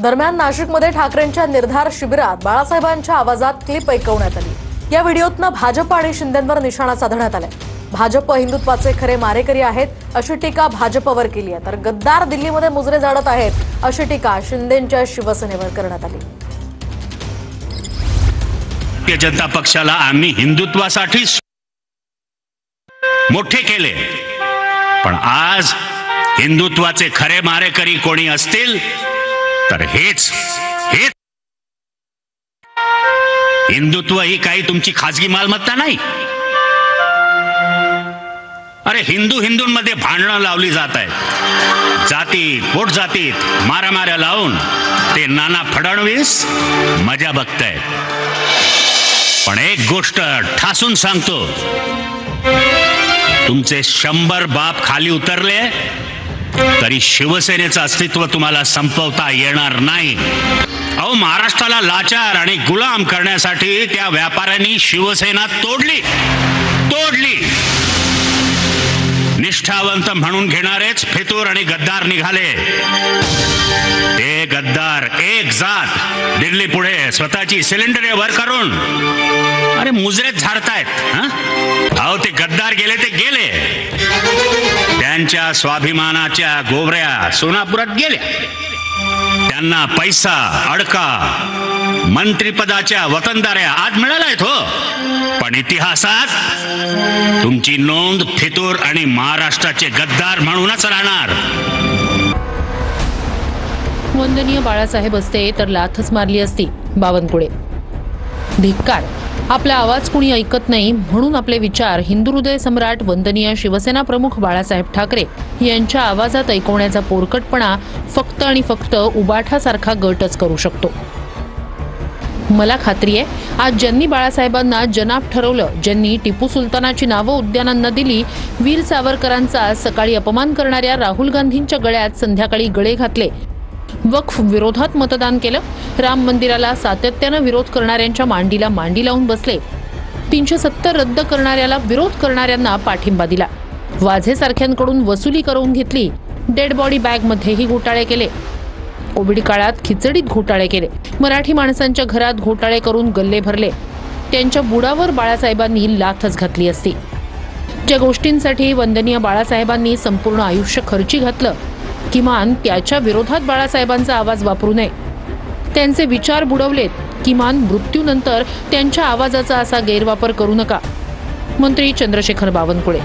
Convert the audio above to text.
दरम्यान नाशिकमध्ये ठाकरेंच्या निर्धार शिबिरात बाळासाहेबांच्या आवाजात क्लिप ऐकवण्यात आली। या व्हिडिओतनं भाजप आणि शिंदेंवर निशाणा साधण्यात आलाय। भाजप हिंदुत्वाचे खरे मारेकरी आहेत अशी टीका भाजपवर केली आहे, तर गद्दार दिल्लीमध्ये मुजरे जाळत आहेत अशी टीका शिंदेंच्या शिवसेनेवर करण्यात आली। भारतीय जनता पक्षाला आम्ही हिंदुत्वासाठी मोठे केले, पण आज हिंदुत्वाचे खरे मारेकरी कोणी असतील तर हेच हिंदुत्व ही काही तुमची खासगी मालमत्ता नाही। अरे हिंदूंमध्ये भांडणं लावली जात आहेत, जातीत पोट जातीत मारामाऱ्या लावून ते नाना फडणवीस मजा बघतायत। पण एक गोष्ट ठासून सांगतो, तुमचे 100 बाप खाली उतरले तरी शिवसेनेचं अस्तित्व तुम्हाला संपवता येणार नाही। अहो, महाराष्ट्राला लाचार आणि गुलाम करण्यासाठी त्या व्यापाऱ्यांनी शिवसेना तोडली। निष्ठावंत म्हणून घेणारेच फितूर आणि गद्दार निघाले। ते गद्दार एक जात दिल्ली पुढे स्वतःची सिलेंडर वर करून अरे मुजरेत झाडतायत। अहो, ते गद्दार गेले ते गेले, त्यांच्या स्वाभिमानाच्या गोवऱ्या सोनापुरात गेल्या। त्यांना पैसा अडका मंत्रिपदाच्या वतनदाऱ्या आज मिळाल्यात हो, पण इतिहासात तुमची नोंद फितूर आणि महाराष्ट्राचे गद्दार म्हणूनच राहणार। वंदनीय बाळासाहेब असते तर लाथच मारली असती बावनकुळे। धिक्कार, आपला आवाज कुणी ऐकत नाही म्हणून आपले विचार हिंदू हृदय सम्राट वंदनीय शिवसेना प्रमुख बाळासाहेब ठाकरे यांच्या आवाजात ऐकवण्याचा पोरकटपणा फक्त आणि फक्त उबाठासारखा गटच करू शकतो। मला खात्री आहे, आज ज्यांनी बाळासाहेबांना जनाब ठरवलं, ज्यांनी टिपू सुलतानाची नावं उद्यानांना दिली, वीर सावरकरांचा सकाळी अपमान करणाऱ्या राहुल गांधींच्या गळ्यात संध्याकाळी गळे घातले, वक्फ विरोधात मतदान केलं, राम मंदिराला सातत्यानं विरोध करणाऱ्यांच्या मांडीला मांडी लावून बसले, 370 रद्द करणाऱ्याला विरोध करणाऱ्यांना पाठिंबा दिला, वाझेसारख्यांकडून वसुली करून घेतली, डेड बॉडी बॅगमध्येही घोटाळे केले, कोविड काळात खिचडीत घोटाळे केले, मराठी माणसांच्या घरात घोटाळे करून गल्ले भरले, त्यांच्या बुडावर बाळासाहेबांनी लाथच घातली असती। ज्या गोष्टींसाठी वंदनीय बाळासाहेबांनी संपूर्ण आयुष्य खर्ची घातलं, किमान त्याच्या विरोधात बाळासाहेबांचा आवाज वापरू नये। त्यांचे विचार बुडवलेत, किमान मृत्यूनंतर त्यांच्या आवाजाचा असा गैरवापर करू नका। मंत्री चंद्रशेखर बावनकुळे।